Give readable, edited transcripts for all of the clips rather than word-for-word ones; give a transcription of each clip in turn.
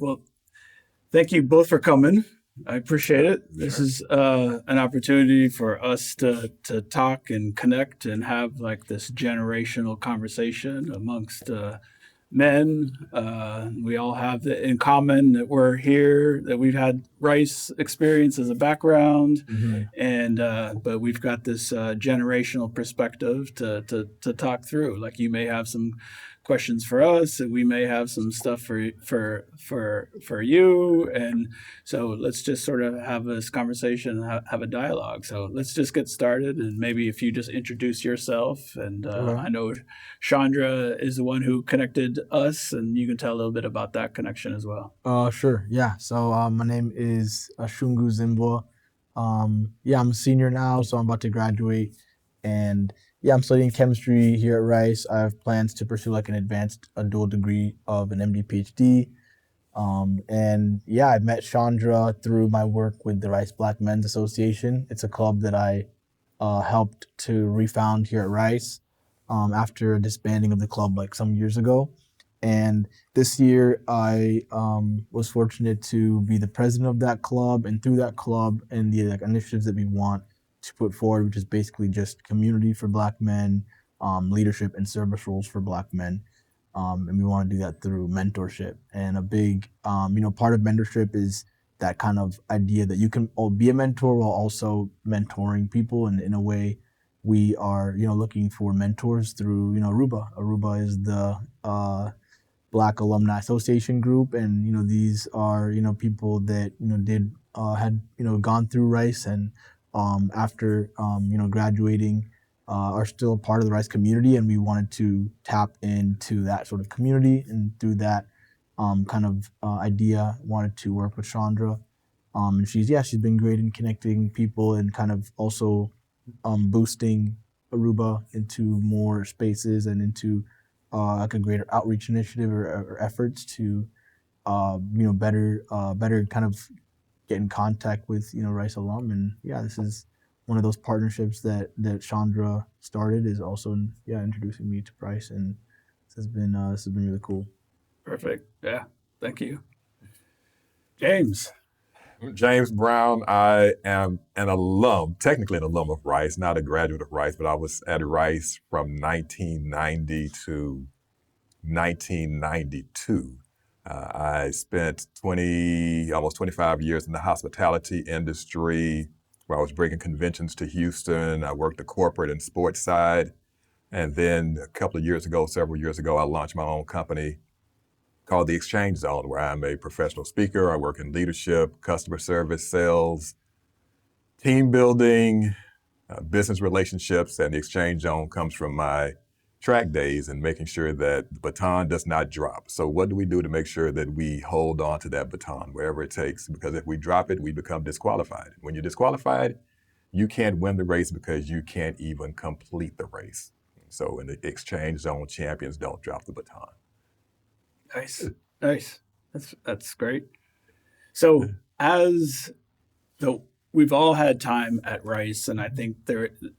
Well, thank you both for coming. I appreciate it. This Sure. is an opportunity for us to talk and connect and have like this generational conversation amongst men. We all have it in common that we're here, that we've had rice experience as a background, Mm-hmm. and but we've got this generational perspective to talk through. Like you may have some questions for us, and we may have some stuff for you, and so let's just sort of have this conversation and have a dialogue. So let's just get started, and maybe if you just introduce yourself, and Okay. I know Chandra is the one who connected us, and you can tell a little bit about that connection as well. Sure. Yeah. So my name is Shungu Zimbwa. Yeah, I'm a senior now, so I'm about to graduate. And yeah, I'm studying chemistry here at Rice. I have plans to pursue like an advanced a dual degree of an MD PhD. And yeah, I met Chandra through my work with the Rice Black Men's Association. It's a club that I helped to refound here at Rice after disbanding of the club like some years ago. And this year, I was fortunate to be the president of that club, and through that club and the like, initiatives that we want to put forward, which is basically just community for Black men, leadership and service roles for Black men, and we want to do that through mentorship. And a big, part of mentorship is that kind of idea that you can be a mentor while also mentoring people, and in a way, we are looking for mentors through ARUBA. ARUBA is the Black Alumni Association group, and these are people that did had gone through Rice, and after graduating are still part of the Rice community, and we wanted to tap into that sort of community, and through that kind of idea wanted to work with Chandra, and she's been great in connecting people and kind of also boosting Aruba into more spaces and into like a greater outreach initiative or efforts to better kind of get in contact with Rice alum. And yeah, this is one of those partnerships that Chandra started, is also introducing me to Rice, and this has been really cool. Perfect. Yeah. Thank you, James. James Brown. I am an alum, technically an alum of Rice, not a graduate of Rice, but I was at Rice from 1990 to 1992. I spent almost 25 years in the hospitality industry, where I was bringing conventions to Houston. I worked the corporate and sports side. And then several years ago, I launched my own company called the Exchange Zone, where I'm a professional speaker. I work in leadership, customer service, sales, team building, business relationships, and the Exchange Zone comes from my track days and making sure that the baton does not drop. So what do we do to make sure that we hold on to that baton wherever it takes? Because if we drop it, we become disqualified. When you're disqualified, you can't win the race because you can't even complete the race. So in the Exchange Zone, champions don't drop the baton. Nice. Nice. That's great. So as the we've all had time at Rice, and I think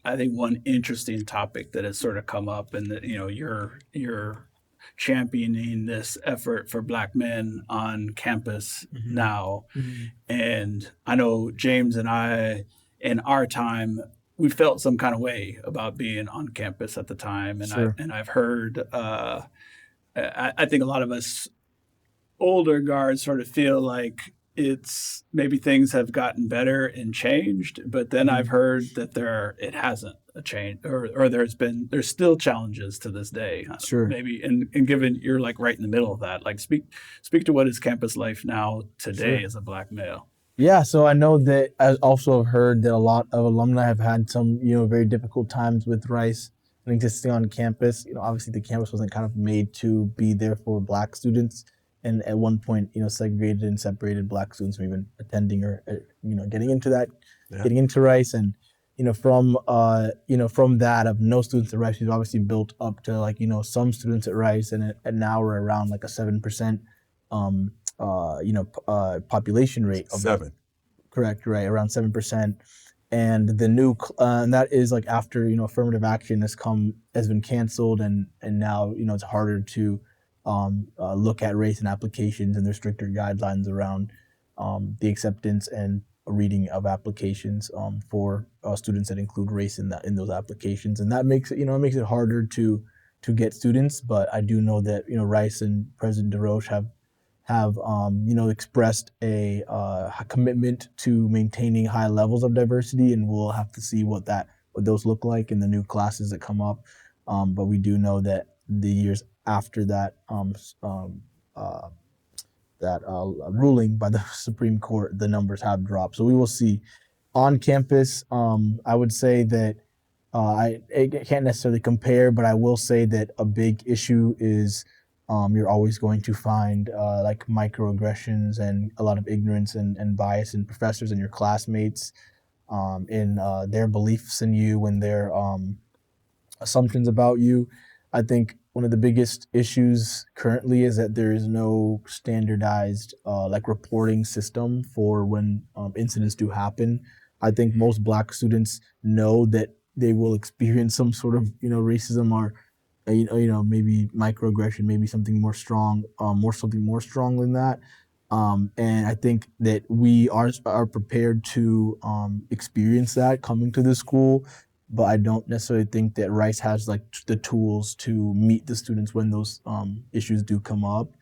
one interesting topic that has sort of come up, and that you're championing this effort for Black men on campus now, Mm-hmm. and I know James and I, in our time, we felt some kind of way about being on campus at the time, and Sure. I've heard. I think a lot of us older guards sort of feel like it's maybe things have gotten better and changed, but then I've heard that it hasn't a change, or there's still challenges to this day. Sure. Maybe and given you're like right in the middle of that, like speak to what is campus life now today Sure. as a Black male. Yeah, so I know that I also have heard that a lot of alumni have had some, very difficult times with Rice and existing on campus. Obviously the campus wasn't kind of made to be there for Black students, and at one point, segregated and separated Black students from even attending or, getting into that, Yeah. getting into Rice. And, from that of no students at Rice, we've obviously built up to like, some students at Rice, and now we're around like a 7%, population rate of 7. correct, right, around 7%. And the new and that is like after affirmative action has been canceled, and now it's harder to look at race in applications, and there's stricter guidelines around the acceptance and reading of applications for students that include race in those applications, and that makes it it harder to get students. But I do know that Rice and President DeRoche have expressed a commitment to maintaining high levels of diversity, and we'll have to see what those look like in the new classes that come up. But we do know that the years after that ruling by the Supreme Court, the numbers have dropped. So we will see. On campus, I would say that I can't necessarily compare, but I will say that a big issue is you're always going to find like microaggressions and a lot of ignorance and bias in professors and your classmates in their beliefs in you and their assumptions about you. I think one of the biggest issues currently is that there is no standardized like reporting system for when incidents do happen. I think most Black students know that they will experience some sort of racism or maybe microaggression, maybe something more strong, something more strong than that. And I think that we are prepared to experience that coming to the school, but I don't necessarily think that Rice has like the tools to meet the students when those issues do come up.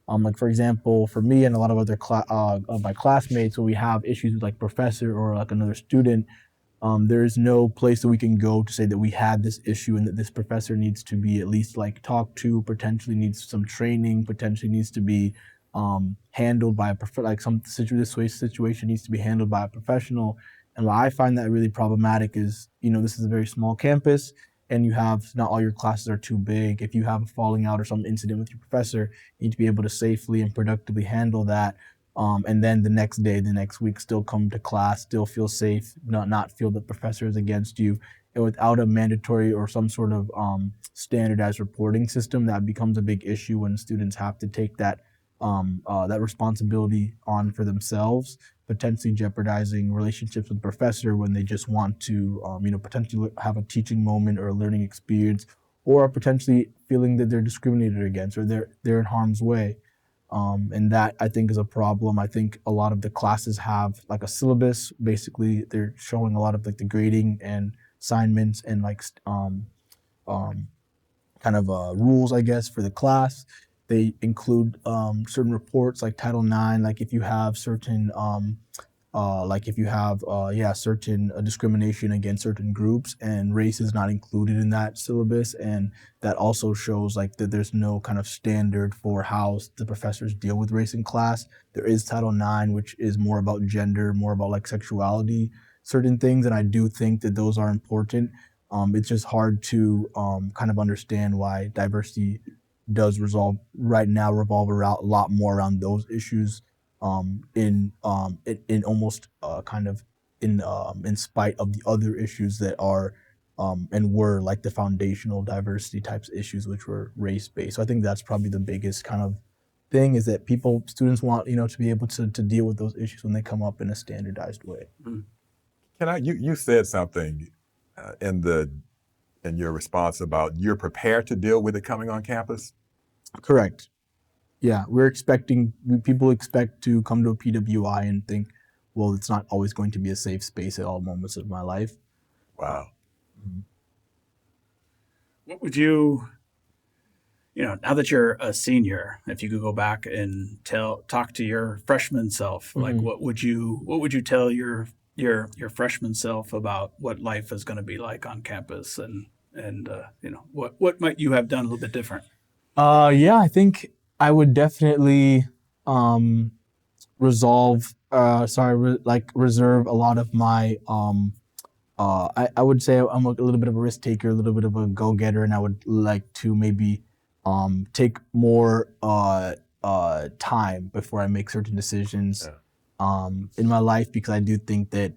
Like for example, for me and a lot of other of my classmates, when we have issues with like professor or like another student, there is no place that we can go to say that we had this issue and that this professor needs to be at least like talked to, potentially needs some training, potentially needs to be handled by like this situation needs to be handled by a professional. And why I find that really problematic is, this is a very small campus and you have not all your classes are too big. If you have a falling out or some incident with your professor, you need to be able to safely and productively handle that. And then the next day, the next week, still come to class, still feel safe, not feel the professor is against you. And without a mandatory or some sort of standardized reporting system, that becomes a big issue when students have to take that responsibility on for themselves, potentially jeopardizing relationships with the professor when they just want to, potentially have a teaching moment or a learning experience, or potentially feeling that they're discriminated against or they're in harm's way. And that I think is a problem. I think a lot of the classes have like a syllabus. Basically, they're showing a lot of like the grading and assignments and like kind of rules, I guess, for the class. They include certain reports like Title IX, like if you have certain certain discrimination against certain groups, and race is not included in that syllabus. And that also shows like that there's no kind of standard for how the professors deal with race in class. There is Title IX, which is more about gender, more about like sexuality, certain things. And I do think that those are important. It's just hard to kind of understand why diversity does revolve around a lot more around those issues in almost kind of in spite of the other issues that are and were like the foundational diversity types of issues, which were race based. So I think that's probably the biggest kind of thing, is that students want to be able to deal with those issues when they come up in a standardized way. You said something in your response about you're prepared to deal with it coming on campus? Correct. Yeah, people expect to come to a PWI and think, well, it's not always going to be a safe space at all moments of my life. Wow. What would you, now that you're a senior, if you could go back and talk to your freshman self, like what would you tell your freshman self about what life is going to be like on campus, and what might you have done a little bit different? I think I would definitely reserve a lot of my I would say I'm a little bit of a risk taker, a little bit of a go-getter, and I would like to maybe take more time before I make certain decisions in my life, because I do think that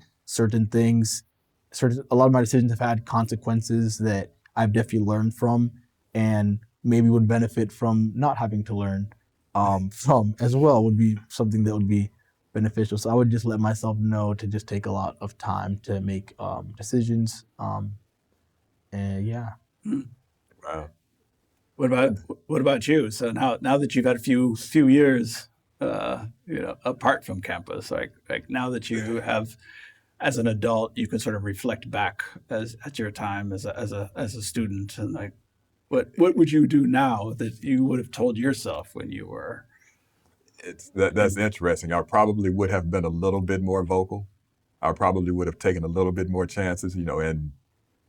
a lot of my decisions have had consequences that I've definitely learned from, and maybe would benefit from not having to learn from as well, would be something that would be beneficial. So I would just let myself know to just take a lot of time to make decisions. And yeah. Wow. What about you? So now that you've had a few years, apart from campus, like now that you have, as an adult, you can sort of reflect back as at your time as a student, and like what would you do now that you would have told yourself when you were? That's interesting. I probably would have been a little bit more vocal. I probably would have taken a little bit more chances. In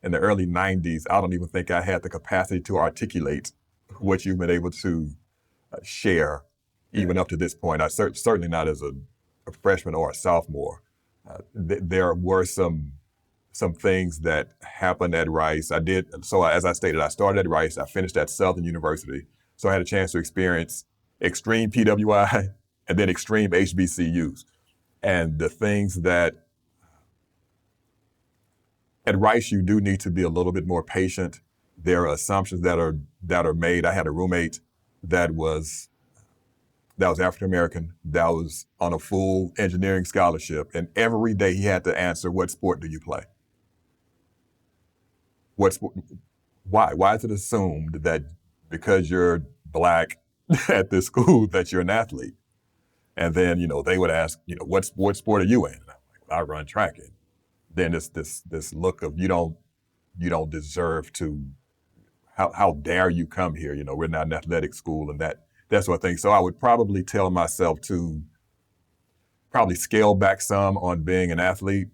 the early '90s, I don't even think I had the capacity to articulate what you've been able to share, even up to this point. Certainly not as a freshman or a sophomore. There were some things that happened at Rice. So as I stated, I started at Rice. I finished at Southern University. So I had a chance to experience extreme PWI and then extreme HBCUs. And the things that at Rice, you do need to be a little bit more patient. There are assumptions that are made. I had a roommate that was African American, that was on a full engineering scholarship, and every day he had to answer, "What sport do you play? Why? Why is it assumed that because you're Black at this school that you're an athlete?" And then they would ask, "What sport are you in?" And I'm like, "I run track." And then this look of you don't deserve to. How dare you come here? We're not an athletic school, and that sort of thing. So I would probably tell myself to probably scale back some on being an athlete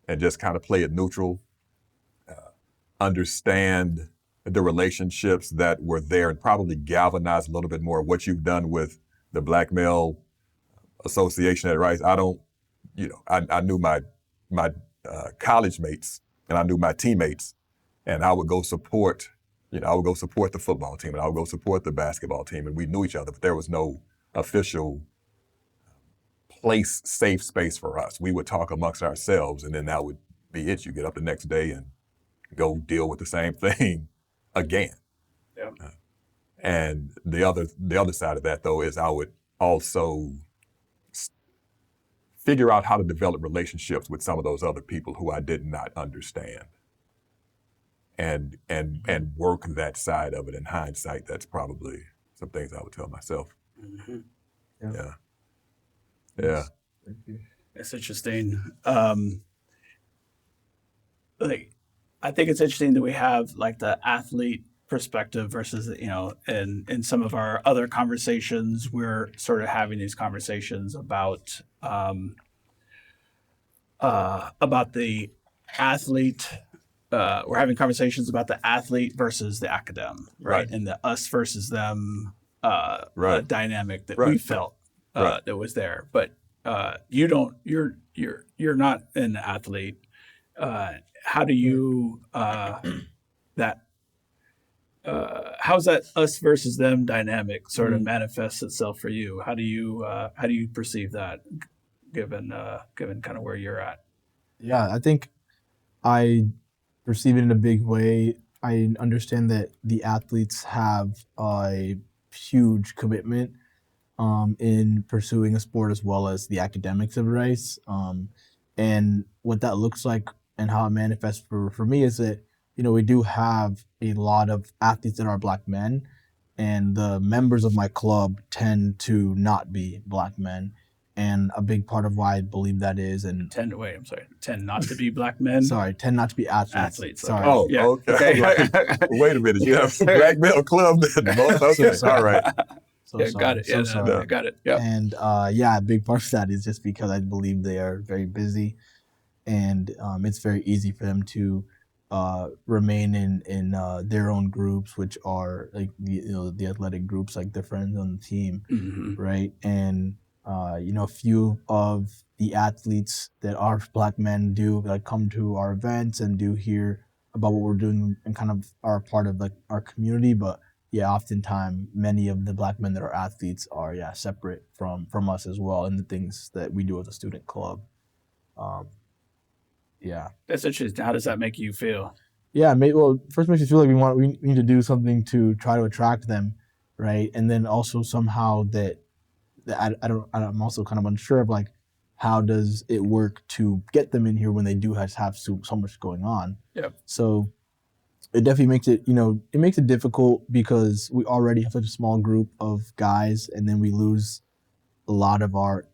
and just kind of play it neutral, understand the relationships that were there, and probably galvanize a little bit more what you've done with the Black Male Association at Rice. I knew my college mates, and I knew my teammates, and I would go support the football team, and I would go support the basketball team, and we knew each other, but there was no official safe space for us. We would talk amongst ourselves, and then that would be it. You get up the next day and go deal with the same thing again. Yeah. And the other side of that, though, is I would also figure out how to develop relationships with some of those other people who I did not understand. And work that side of it. In hindsight, that's probably some things I would tell myself. Mm-hmm. Yeah. It's interesting. I think it's interesting that we have like the athlete perspective versus, in some of our other conversations, we're sort of having these conversations about the athlete. We're having conversations about the athlete versus the academic, right? And the us versus them dynamic that we felt that was there. But you're not an athlete. How do you how's that us versus them dynamic sort of manifests itself for you? How do you perceive that, given kind of where you're at? Yeah, I think I perceive it in a big way. I understand that the athletes have a huge commitment in pursuing a sport as well as the academics of Rice. And what that looks like and how it manifests for me is that, we do have a lot of athletes that are Black men, and the members of my club tend to not be Black men. And a big part of why I believe that is, and tend not to be Black men. Sorry, tend not to be athletes. Sorry. Oh, yeah. Okay. Wait a minute. You have a Black male club then? Okay. All right. Got it. I got it. Yeah. And a big part of that is just because I believe they are very busy, and it's very easy for them to remain in their own groups, which are like the athletic groups, like their friends on the team, right? And a few of the athletes that are Black men do come to our events and do hear about what we're doing and kind of are part of our community. But yeah, oftentimes many of the Black men that are athletes are separate from us as well, and the things that we do as a student club. That's interesting. How does that make you feel? Yeah, first makes you feel like we need to do something to try to attract them, right? And then also somehow that I'm also kind of unsure of how does it work to get them in here when they do have so much going on. Yeah. So it definitely makes it, it makes it difficult because we already have such a small group of guys, and then we lose a lot of our,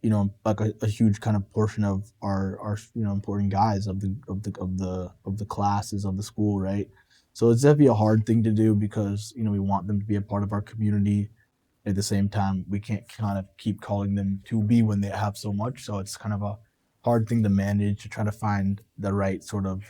like a huge kind of portion of our important guys of the classes of the school, right? So it's definitely a hard thing to do because we want them to be a part of our community. At the same time, we can't kind of keep calling them to be when they have so much. So it's kind of a hard thing to manage, to try to find the right sort of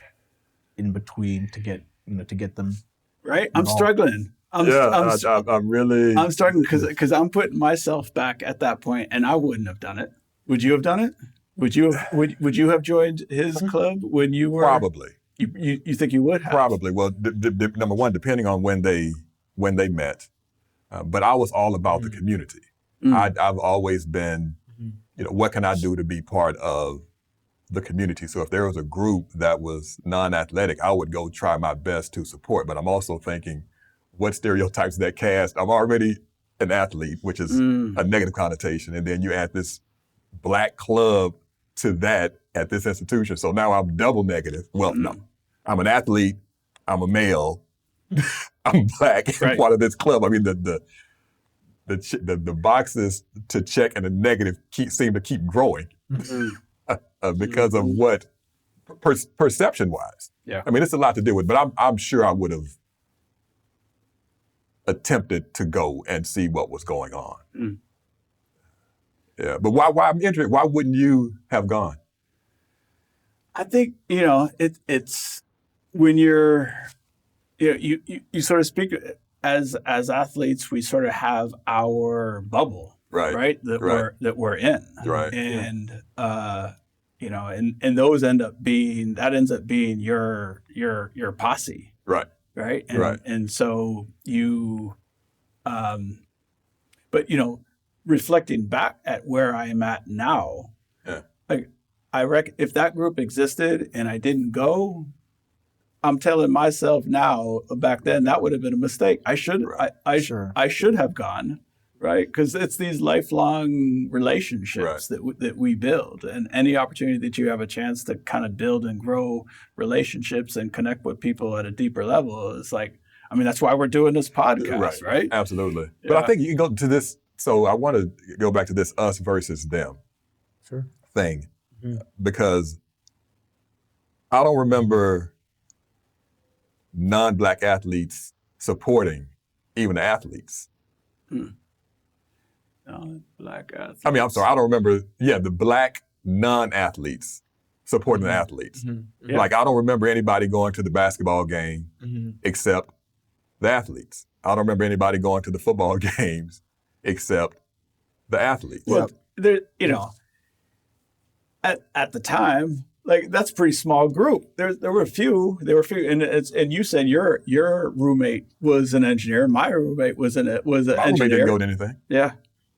in between to get them Right? I'm involved. struggling. I'm really. I'm struggling because I'm putting myself back at that point, and I wouldn't have done it. Would you have done it? Would you have joined his club when you were Probably. You think you would have? Probably. Well, number one, depending on when they met, but I was all about the community. I've always been, what can I do to be part of the community? So if there was a group that was non-athletic, I would go try my best to support. But I'm also thinking, what stereotypes that cast? I'm already an athlete, which is a negative connotation, and then you add this Black club to that at this institution. So now I'm double negative. Well, no, I'm an athlete, I'm a male, I'm Black, Right. part of this club. I mean, the boxes to check and the negative seem to keep growing because of what perception-wise. Yeah. I mean, it's a lot to deal with, but I'm sure I would have attempted to go and see what was going on. Yeah, but why I'm interested? Why wouldn't you have gone? I think it's when you're you sort of speak as athletes, we sort of have our bubble, right? That we're in, Right. And and those ends up being your posse, Right. right? Right. And so you, but reflecting back at where I am at now, like I reckon if that group existed and I didn't go, I'm telling myself now, back then, that would have been a mistake. I should have gone, right? Because it's these lifelong relationships that we build, and any opportunity that you have a chance to kind of build and grow relationships and connect with people at a deeper level is like, I mean, that's why we're doing this podcast, right? Absolutely. Yeah. But I think you can go to this. So I want to go back to this us versus them thing, because I don't remember non-Black athletes supporting even the athletes. Non-Black athletes. I mean, I'm sorry, I don't remember, the Black non-athletes supporting the athletes. Yeah. Like, I don't remember anybody going to the basketball game except the athletes. I don't remember anybody going to the football games except the athletes. Well, there, at the time, like that's a pretty small group. There were a few, and you said your roommate was an engineer. My roommate was an My engineer. roommate didn't go to anything. Yeah,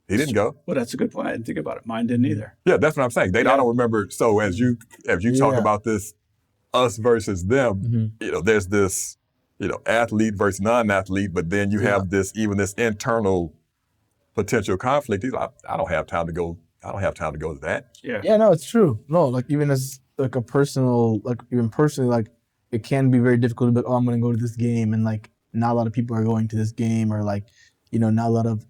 he didn't go. Well, that's a good point. I didn't think about it. Mine didn't either. Yeah, that's what I'm saying. I don't remember. So as you talk about this, us versus them, there's this, athlete versus non-athlete, but then you have this internal potential conflict. He's like, I don't have time to go. I don't have time to go to that. Yeah. Yeah, no, it's true. No, like even as like a personal, like even personally, like it can be very difficult to be like, oh, I'm going to go to this game, and like not a lot of people are going to this game, or like, not a lot of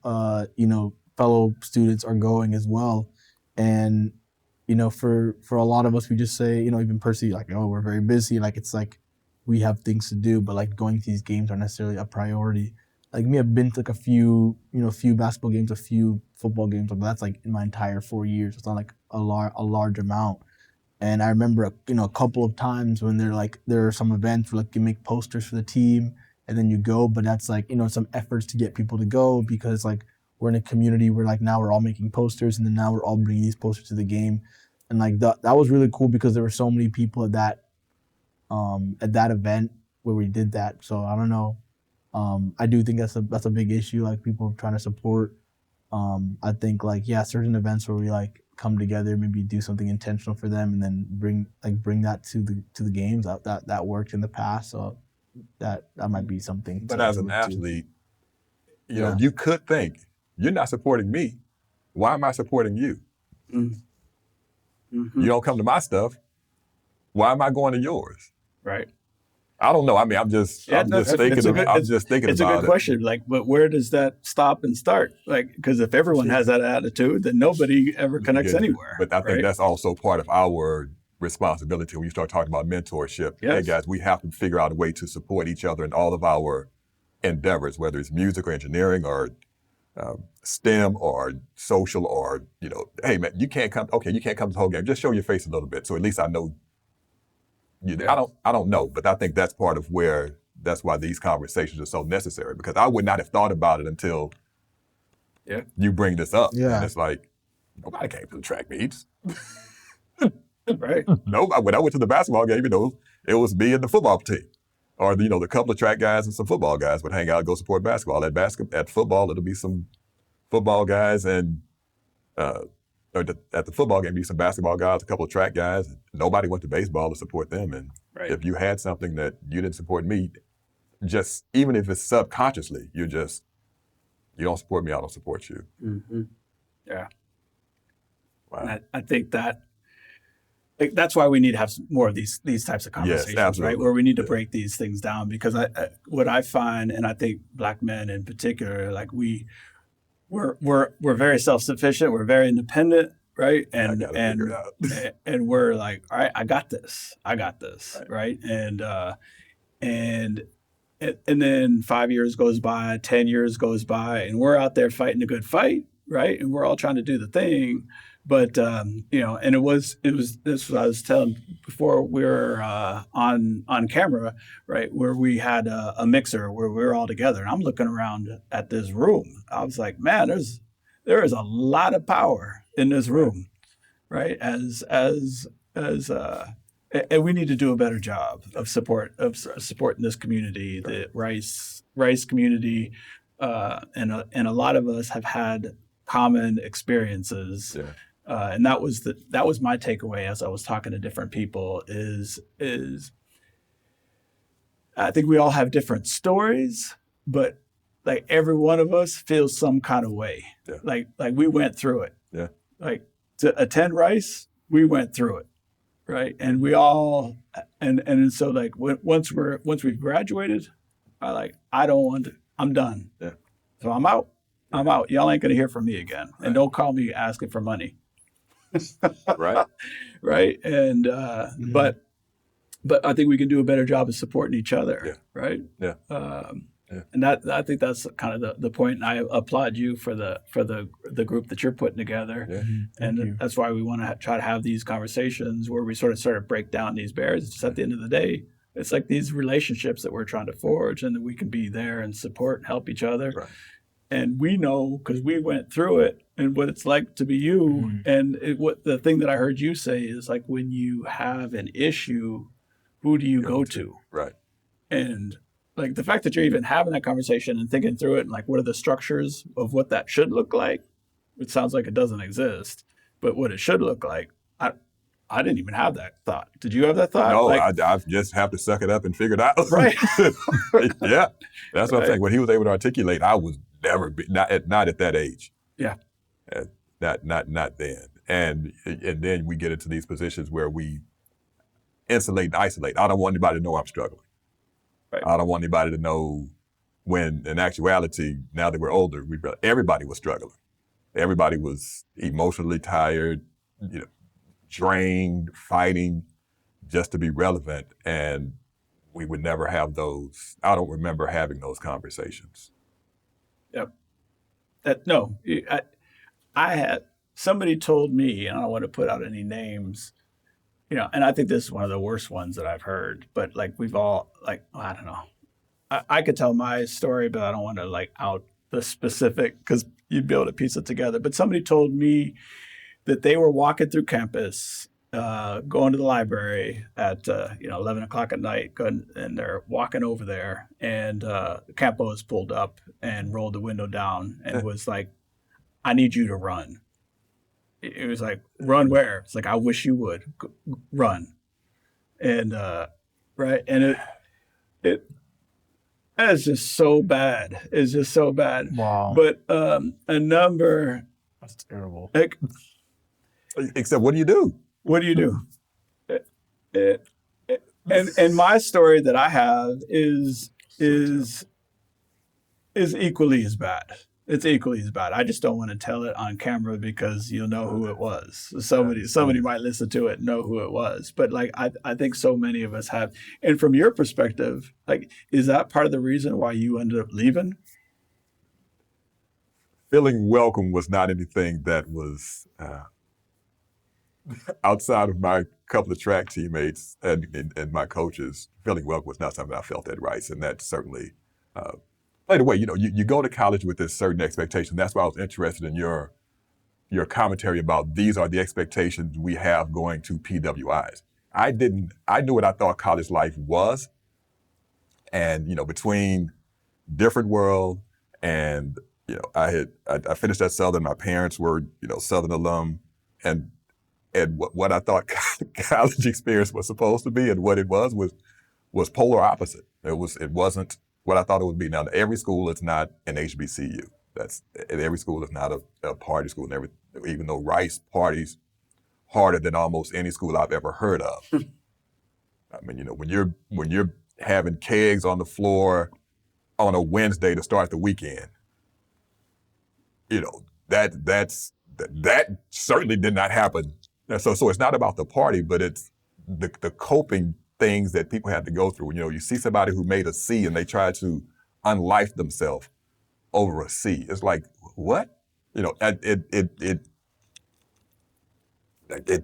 fellow students are going as well. And for a lot of us, we just say, even personally, like, oh, we're very busy. Like it's like we have things to do, but like going to these games aren't necessarily a priority. Like me, I've been to like a few basketball games, a few football games, but that's like in my entire 4 years. It's not like a large amount. And I remember a couple of times when there are some events where like you make posters for the team and then you go, but that's like some efforts to get people to go, because like we're in a community where like now we're all making posters, and then now we're all bringing these posters to the game, and like that was really cool because there were so many people at that event where we did that. So I don't know. I do think that's a big issue, like people trying to support. I think like, certain events where we like come together, maybe do something intentional for them, and then bring that to the games. That worked in the past, so that might be something. But as an athlete, you could think, you're not supporting me. Why am I supporting you? You don't come to my stuff. Why am I going to yours? Right. I don't know. I mean, I'm just thinking. I'm just thinking it's a about good it. question. Like, but where does that stop and start? Like, because if everyone has that attitude, then nobody ever connects anywhere. But I think right? that's also part of our responsibility when you start talking about mentorship. Yes. Hey guys, we have to figure out a way to support each other in all of our endeavors, whether it's music or engineering or STEM or social or, hey man, you can't come to the whole game. Just show your face a little bit. So at least I know I don't know, but I think that's part of that's why these conversations are so necessary, because I would not have thought about it until you bring this up. Yeah. And it's like, nobody came to the track meets. Right. Nobody. When I went to the basketball game, it was me and the football team. Or, the couple of track guys and some football guys would hang out and go support basketball. At football, it'll be some football guys and at the football game, be some basketball guys, a couple of track guys. Nobody went to baseball to support them. And if you had something that you didn't support me, just even if it's subconsciously, you don't support me, I don't support you. Mm-hmm. Yeah. Wow. And I think that's why we need to have more of these types of conversations, right? Where we need to break these things down, because what I find, and I think Black men in particular, like we're very self-sufficient, we're very independent, right? And and we're like, all right, I got this, right? And then 5 years goes by, 10 years goes by, and we're out there fighting a good fight, right? And we're all trying to do the thing. But and it was this what I was telling before we were on camera, right, where we had a mixer where we were all together, and I'm looking around at this room. I was like, man, there is a lot of power in this room, right? And we need to do a better job of supporting this community, the Rice community, and a lot of us have had common experiences. Yeah. And that was my takeaway as I was talking to different people is I think we all have different stories, but like every one of us feels some kind of way. Yeah. Like we went through it. Yeah. Like to attend Rice, we went through it. Right. And we all and so like once we've graduated, I'm done. Yeah. So I'm out. Y'all ain't gonna hear from me again. Right. And don't call me asking for money. Right. Right. And but I think we can do a better job of supporting each other. Yeah. Right. Yeah. And I think that's kind of the point. And I applaud you for the group that you're putting together. Yeah. And that's why we want to try to have these conversations where we sort of break down these barriers. Just at the end of the day, it's like these relationships that we're trying to forge, and that we can be there and support and help each other. Right. And we know, because we went through it, and what it's like to be you. And what the thing that I heard you say is, like, when you have an issue, who do you go to? Right. And like the fact that you're even having that conversation and thinking through it, and like what are the structures of what that should look like? It sounds like it doesn't exist, but what it should look like, I didn't even have that thought. Did you have that thought? No, I just have to suck it up and figure it out. Right. Yeah, that's what I'm saying. When he was able to articulate, I was never not at that age. Yeah. Not then. And then we get into these positions where we insulate and isolate. I don't want anybody to know I'm struggling. Right. I don't want anybody to know, when in actuality, now that we're older, everybody was struggling. Everybody was emotionally tired, drained, fighting just to be relevant. And we would never have those. I don't remember having those conversations. Yep. I had, somebody told me, and I don't want to put out any names, and I think this is one of the worst ones that I've heard, but like we've all, like, I don't know. I could tell my story, but I don't want to like out the specific, because you'd be able to piece it together. But somebody told me that they were walking through campus, going to the library at 11 o'clock at night, and they're walking over there, and Campo was pulled up and rolled the window down and was like, "I need you to run." It was like, "Run where?" It's like, "I wish you would run," and right, and it is just so bad. It's just so bad. Wow. But a number. That's terrible. Except, what do you do? What do you do? and my story that I have is equally as bad. It's equally as bad. I just don't want to tell it on camera because you'll know who it was. Somebody might listen to it and know who it was. But like I think so many of us have. And from your perspective, like, is that part of the reason why you ended up leaving? Feeling welcome was not anything that was outside of my couple of track teammates and my coaches. Feeling welcome was not something I felt at Rice, and that certainly by the way, you go to college with this certain expectation. That's why I was interested in your commentary about these are the expectations we have going to PWIs. I knew what I thought college life was. And, between different world and, I finished at Southern. My parents were, Southern alum. And what I thought college experience was supposed to be and what it was polar opposite. It wasn't what I thought it would be. Now, every school is not an HBCU. Every school is not a party school. And even though Rice parties harder than almost any school I've ever heard of. I mean, when you're having kegs on the floor on a Wednesday to start the weekend, that certainly did not happen. So it's not about the party, but it's the coping things that people have to go through. You see somebody who made a C and they try to unlife themselves over a C. It's like, what? It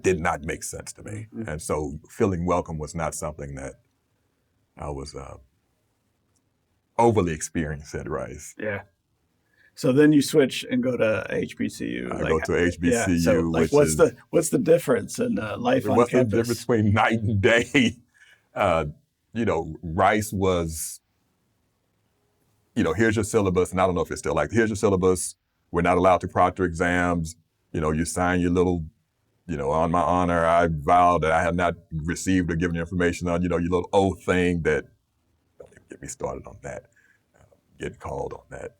did not make sense to me. Mm-hmm. And so feeling welcome was not something that I was overly experienced at Rice. Yeah. So then you switch and go to HBCU. I go to HBCU. Yeah. So what's the difference in life on campus? What's the difference between night and day? Rice was, here's your syllabus, and I don't know if it's still like, here's your syllabus. We're not allowed to proctor exams. You sign your little, on my honor, I vow that I have not received or given information on, your little oath thing that, don't even get me started on that, getting called on that.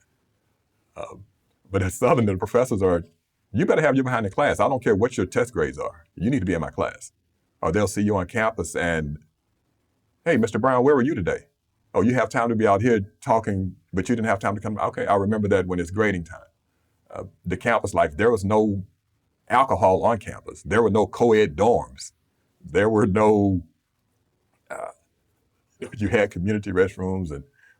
But at Southern, the professors are, you better have you behind the class. I don't care what your test grades are. You need to be in my class. Or they'll see you on campus and, hey, Mr. Brown, where were you today? Oh, you have time to be out here talking, but you didn't have time to come. Okay, I remember that when it's grading time. The campus life, there was no alcohol on campus. There were no co-ed dorms. There were no, you had community restrooms,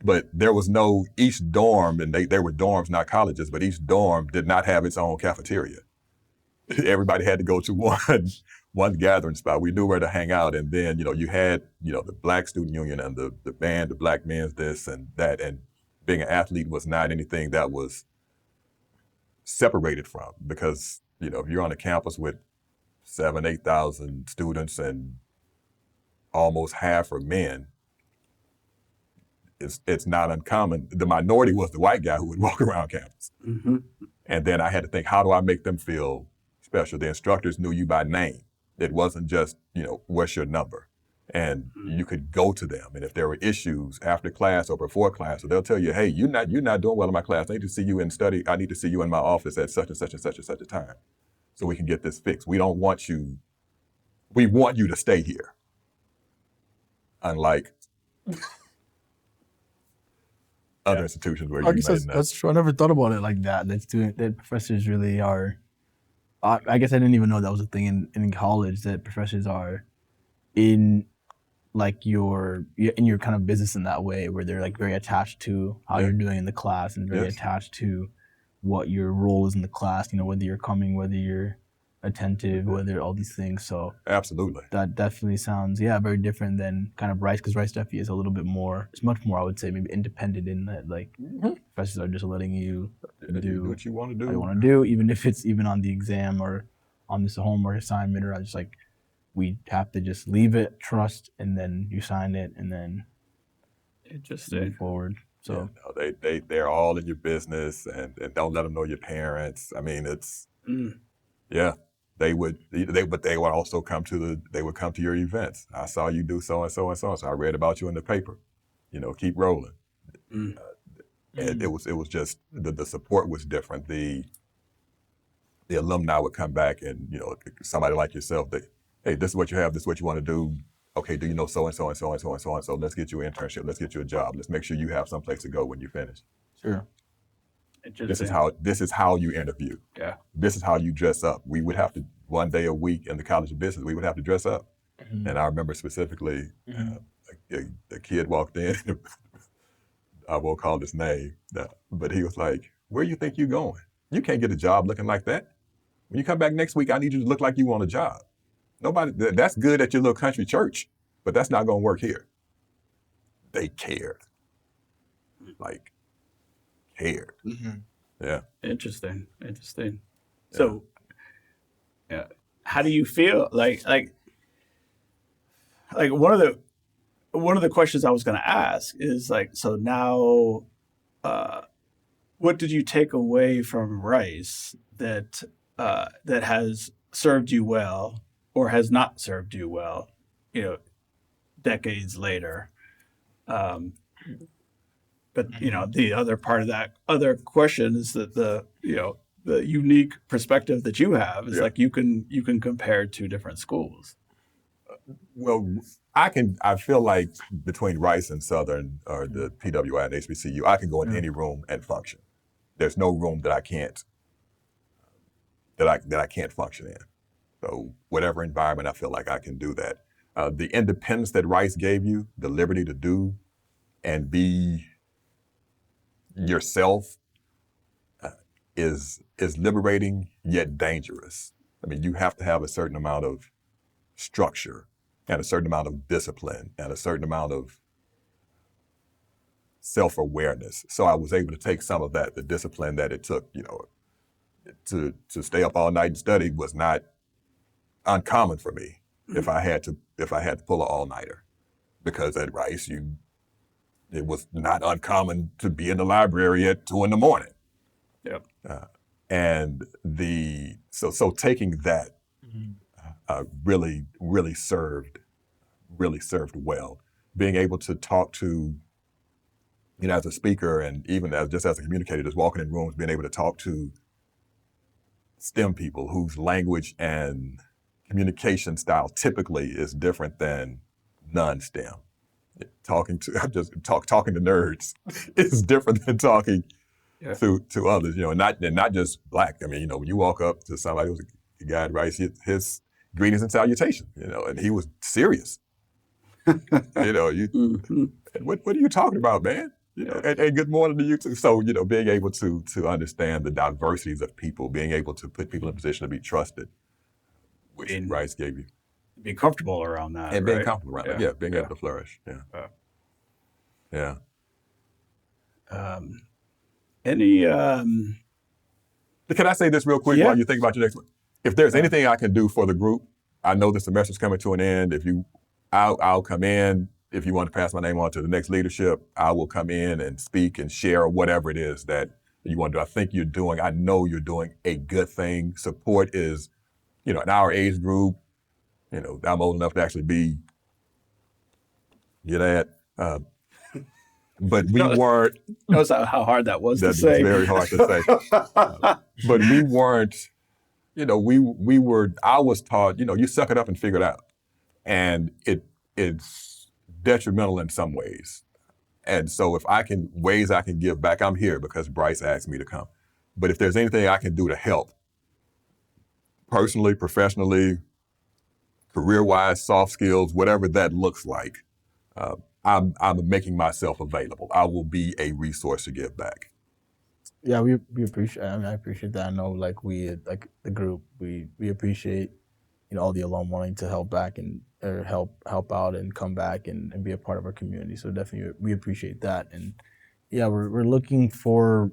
but there was no, each dorm, and they were dorms, not colleges, but each dorm did not have its own cafeteria. Everybody had to go to one gathering spot. We knew where to hang out. And then, you had, the Black Student Union and the band, the Black Men's this and that. And being an athlete was not anything that was separated from, because, if you're on a campus with 7,000, 8,000 students and almost half are men, it's not uncommon. The minority was the white guy who would walk around campus. Mm-hmm. And then I had to think, how do I make them feel special? The instructors knew you by name. It wasn't just, what's your number? And you could go to them. And if there were issues after class or before class, so they'll tell you, hey, you're not doing well in my class. I need to see you in study. I need to see you in my office at such and such and such and such a time so we can get this fixed. We want you to stay here. Unlike other institutions where I guess that's true. I never thought about it like that. That professors really are. I guess I didn't even know that was a thing in college, that professors are in like your kind of business in that way, where they're like very attached to how you're doing in the class and very attached to what your role is in the class. Whether you're coming, whether you're attentive, whether all these things. So absolutely, that definitely sounds very different than kind of Rice, because Rice definitely is a little bit more. It's much more, I would say, maybe independent in that professors are just letting you do what you want to do. What you want to do, even if it's even on the exam or on this homework assignment, or just like we have to just leave it, trust, and then you sign it, and then it just move forward. So they're all in your business, and don't let them know your parents. I mean, it's They would also come to your events. I saw you do so and so and so, so I read about you in the paper. Keep rolling. And it was just the support was different. The alumni would come back, and somebody like yourself, hey, this is what you have, this is what you want to do. okay, do you know so and so and so and so and so and so? Let's get you an internship. Let's get you a job. Let's make sure you have someplace to go when you finish. Sure. This is how you interview. Yeah. This is how you dress up. We would have to, one day a week in the College of Business, we would have to dress up. And I remember specifically, a kid walked in. I won't call his name, but he was like, "Where you think you going? You can't get a job looking like that. When you come back next week, I need you to look like you want a job. Nobody. That's good at your little country church, but that's not going to work here." They cared, like cared. Yeah. Interesting. So, yeah, how do you feel? Like one of the questions I was going to ask is like, so now, what did you take away from Rice that has served you well or has not served you well, decades later? But the other part of that other question is that the unique perspective that you have is like you can compare two different schools. Well, I feel like between Rice and Southern, or the PWI and HBCU, I can go in any room and function. There's no room that I can't function in. So whatever environment, I feel like I can do that. The independence that Rice gave you, the liberty to do and be yourself, is liberating yet dangerous. I mean, you have to have a certain amount of structure and a certain amount of discipline and a certain amount of self-awareness. So I was able to take some of that, the discipline that it took, to stay up all night and study was not uncommon for me. If I had to pull an all-nighter, because at Rice, it was not uncommon to be in the library at 2 a.m. Yep. And so taking that really served well. Being able to talk to, as a speaker and even as a communicator, just walking in rooms, being able to talk to STEM people whose language and communication style typically is different than non-STEM. Talking to nerds is different than talking to others, and not just Black. I mean, when you walk up to somebody who's a guy at Rice, his greetings and salutations, and he was serious. What are you talking about, man? And good morning to you too. So, being able to understand the diversities of people, being able to put people in a position to be trusted, which Rice gave you. Be comfortable around that. And right? being comfortable around it. Yeah, being able to flourish. Yeah. Any Can I say this real quick while you think about your next one? If there's anything I can do for the group, I know the semester's coming to an end. I'll come in. If you want to pass my name on to the next leadership, I will come in and speak and share whatever it is that you want to do. I know you're doing a good thing. Support is, in our age group, I'm old enough to actually be that. But we weren't. Knows how hard that was to say. That's very hard to say. But we weren't, we were, I was taught, you suck it up and figure it out. And it's detrimental in some ways. And so if ways I can give back, I'm here because Bryce asked me to come. But if there's anything I can do to help, personally, professionally, career-wise, soft skills, whatever that looks like, I'm making myself available. I will be a resource to give back. Yeah, we appreciate. I appreciate that. I know, the group, we appreciate, all the alum wanting to help back or help out and come back and be a part of our community. So definitely, we appreciate that. And yeah, we're looking for,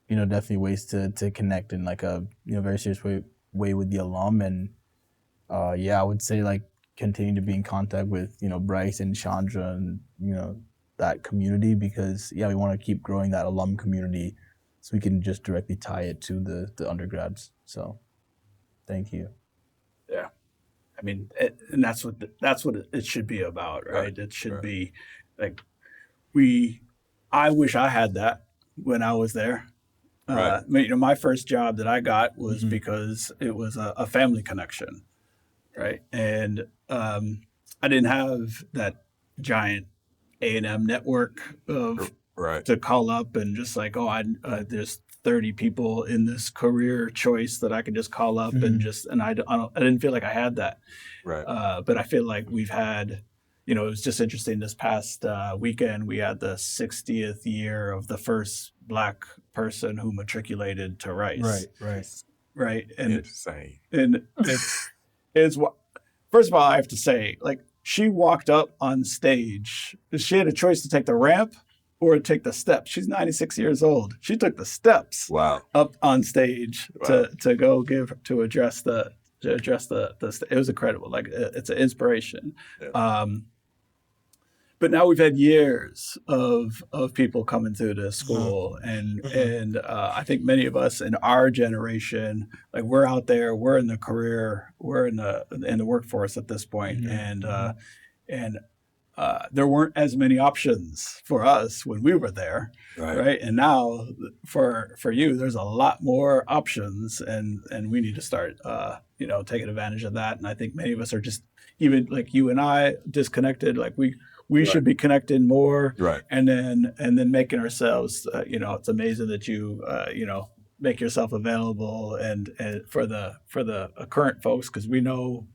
definitely ways to connect in a very serious way with the alum. And I would say continue to be in contact with Bryce and Chandra and that community, because we want to keep growing that alum community so we can just directly tie it to the undergrads. So thank you. Yeah, I mean, and that's what it should be about, right? It should be I wish I had that when I was there. My first job that I got was because it was a family connection. Right. And I didn't have that giant A&M network of Right. to call up and just like, oh, there's 30 people in this career choice that I can just call up and just, and I didn't feel like I had that. Right. But I feel like we've had, it was just interesting. This past weekend, we had the 60th year of the first Black person who matriculated to Rice. Right. And Insane. And it's what, first of all, I have to say, like, she walked up on stage. She had a choice to take the ramp or take the steps. She's 96 years old. She took the steps up on stage to address the it was incredible. Like, it's an inspiration. Yeah. But now we've had years of people coming through the school, and I think many of us in our generation, like, we're out there, we're in the career, we're in the workforce at this point, and there weren't as many options for us when we were there, right? And now for you, there's a lot more options, and we need to start, taking advantage of that. And I think many of us are just, even like you and I, disconnected. Like, we should be connected more, and then making ourselves. It's amazing that you make yourself available and for the current folks, because we know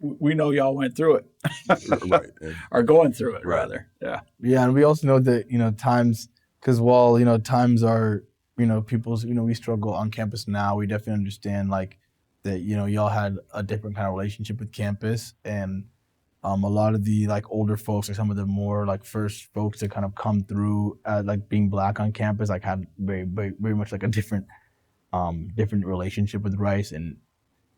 y'all went through it, are going through it rather. Yeah, and we also know that times, because while times are people's we struggle on campus now. We definitely understand like that y'all had a different kind of relationship with campus, and a lot of the like older folks, or some of the more like first folks to kind of come through like being Black on campus, like had very, very, very much like a different relationship with Rice. And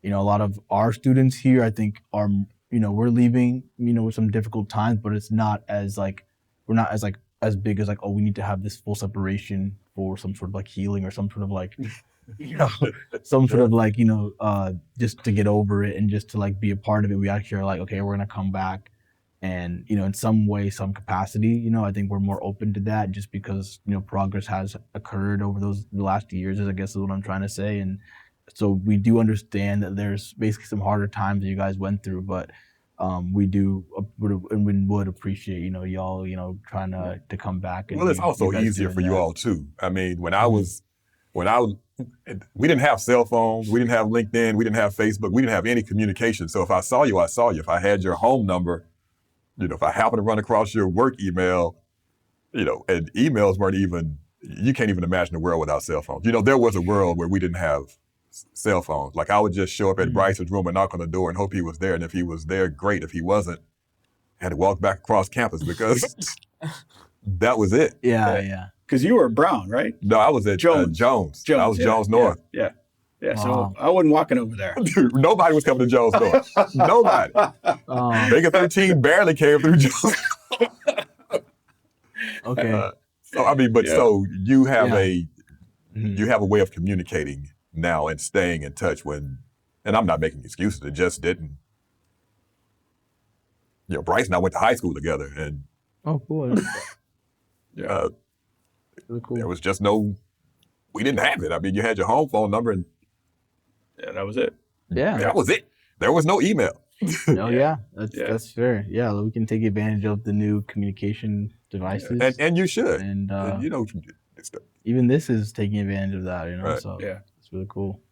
a lot of our students here, I think, are we're leaving with some difficult times, but it's not as like, we're not as like as big as like, oh, we need to have this full separation for some sort of like healing, or some sort of like some sort of like just to get over it and just to like be a part of it. We actually are like, okay, we're gonna come back, and in some way, some capacity, I think we're more open to that, just because progress has occurred over the last years, I guess is what I'm trying to say. And so we do understand that there's basically some harder times that you guys went through, but we would appreciate y'all trying to come back. And it's also easier for you all too. I mean, when I was we didn't have cell phones, we didn't have LinkedIn, we didn't have Facebook, we didn't have any communication. So if I saw you, I saw you. If I had your home number, if I happened to run across your work email, and emails weren't even, you can't even imagine a world without cell phones. There was a world where we didn't have cell phones. Like, I would just show up at Bryce's room and knock on the door and hope he was there. And if he was there, great. If he wasn't, I had to walk back across campus, because that was it. Yeah. Because you were Brown, right? No, I was at Jones. I was Jones North. Yeah. So I wasn't walking over there. Nobody was coming to Jones North. Nobody. Vega 13 barely came through Jones. Okay. So you have you have a way of communicating now and staying in touch and I'm not making excuses. It just didn't. Bryce and I went to high school together, and oh, cool. Really cool. There was just we didn't have it. I mean, you had your home phone number, and that was it. Yeah, that was it. There was no email. That's fair. Yeah, we can take advantage of the new communication devices, and you should. And even this is taking advantage of that. So it's really cool.